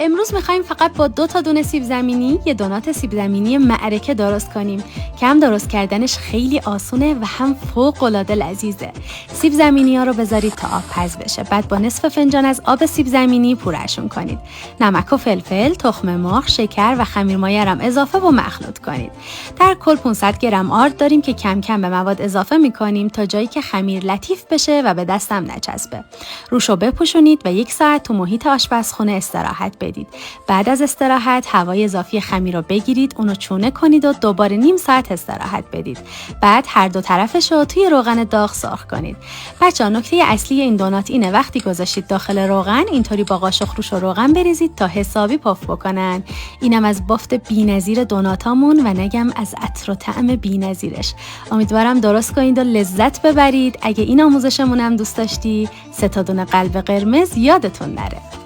امروز میخوایم فقط با 2 تا دونه سیب زمینی یه دونات سیب زمینی معرکه درست کنیم که هم درست کردنش خیلی آسونه و هم فوق‌العاده لذیذه. سیب زمینی ها رو بذارید تا آب پز بشه. بعد با نصف فنجان از آب سیب زمینی پورشون کنید. نمک و فلفل، تخم مرغ، شکر و خمیرمایه هم اضافه و مخلوط کنید. در کل 500 گرم آرد داریم که کم کم به مواد اضافه میکنیم تا جایی که خمیر لطیف بشه و به دستم نچسبه. روشو بپوشونید و 1 ساعت تو محیط آشپزخونه استراحت بدید. بعد از استراحت هوای اضافی خمیر رو بگیرید، اونو چونه کنید و دوباره نیم ساعت استراحت بدید. بعد هر دو طرفش رو توی روغن داغ سرخ کنید. بچه‌ها نکته اصلی این دونات اینه وقتی گذاشتید داخل روغن اینطوری با قاشق روش روغن بریزید تا حسابی پف بکنن. اینم از بافت بی‌نظیر دوناتامون و نگم از عطر و طعم بی‌نظیرش. امیدوارم درست کنید و لذت ببرید. اگه این آموزشمون هم دوست داشتی 3 تا دونه قلب قرمز یادتون نره.